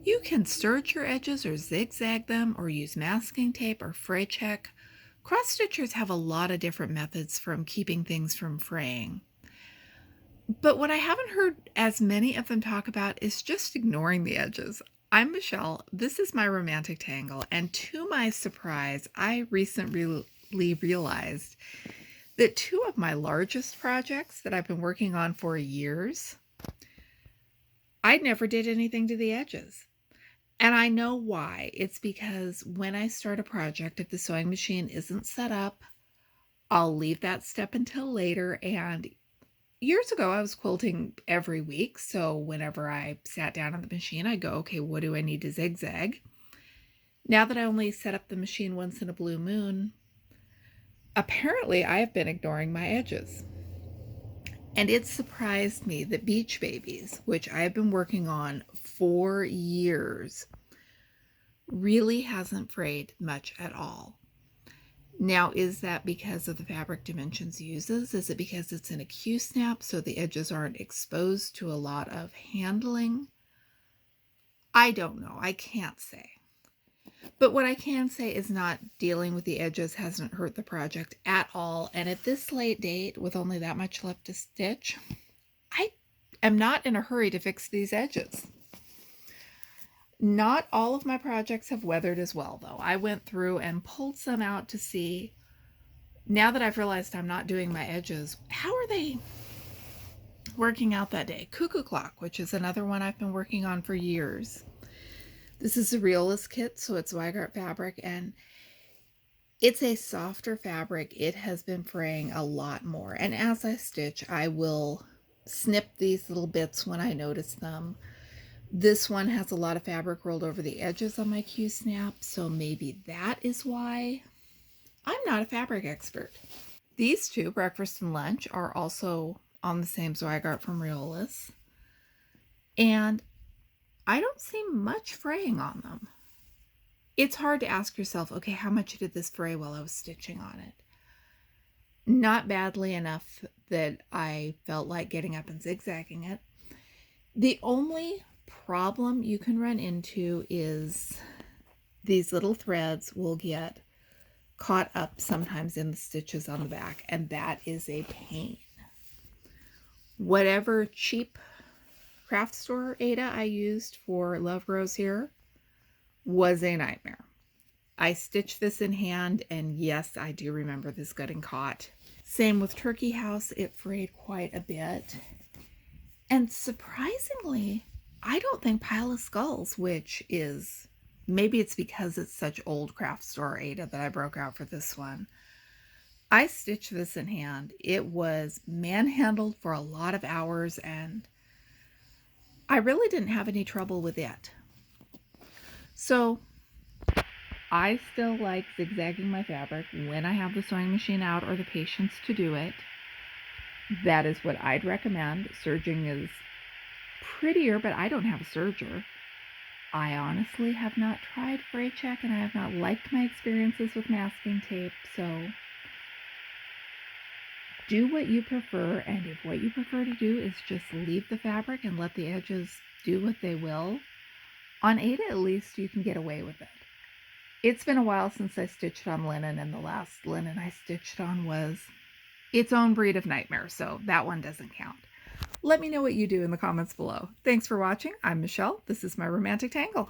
You can serge your edges or zigzag them or use masking tape or fray check. Cross stitchers have a lot of different methods from keeping things from fraying. But what I haven't heard as many of them talk about is just ignoring the edges. I'm Michelle. This is my romantic tangle, and to my surprise, I recently realized that two of my largest projects that I've been working on for years, I never did anything to the edges. And I know why. It's because when I start a project, if the sewing machine isn't set up, I'll leave that step until later. And years ago, I was quilting every week. So whenever I sat down on the machine, I'd go, okay, what do I need to zigzag? Now that I only set up the machine once in a blue moon, apparently I have been ignoring my edges. And it surprised me that Beach Babies, which I have been working on for years, really hasn't frayed much at all. Now, is that because of the fabric dimensions uses? Is it because it's in a Q-snap so the edges aren't exposed to a lot of handling? I don't know. I can't say. But what I can say is not dealing with the edges hasn't hurt the project at all. And at this late date, with only that much left to stitch, I am not in a hurry to fix these edges. Not all of my projects have weathered as well, though. I went through and pulled some out to see, now that I've realized I'm not doing my edges, how are they working out that day? Cuckoo Clock, which is another one I've been working on for years. This is a realist kit, so it's Weigart fabric, and it's a softer fabric. It has been fraying a lot more. And as I stitch, I will snip these little bits when I notice them. This one has a lot of fabric rolled over the edges on my Q-snap, so maybe that is why. I'm not a fabric expert. These two, breakfast and lunch, are also on the same Zweigart from Reolus. And I don't see much fraying on them. It's hard to ask yourself, okay, how much did this fray while I was stitching on it? Not badly enough that I felt like getting up and zigzagging it. The only problem you can run into is these little threads will get caught up sometimes in the stitches on the back, and that is a pain. Whatever cheap craft store Aida I used for Love Grows Here was a nightmare. I stitched this in hand, and yes, I do remember this getting caught. Same with Turkey House, it frayed quite a bit. And surprisingly, I don't think Pile of Skulls, which is, maybe it's because it's such old craft store Aida that I broke out for this one. I stitched this in hand. It was manhandled for a lot of hours, and I really didn't have any trouble with it. So I still like zigzagging my fabric when I have the sewing machine out or the patience to do it. That is what I'd recommend. Serging is prettier, but I don't have a serger. I honestly have not tried fray check, and I have not liked my experiences with masking tape, so do what you prefer. And if what you prefer to do is just leave the fabric and let the edges do what they will, on Aida at least you can get away with it. It's been a while since I stitched on linen, and the last linen I stitched on was its own breed of nightmare, so that one doesn't count. Let me know what you do in the comments below. Thanks for watching. I'm Michelle. This is my romantic tangle.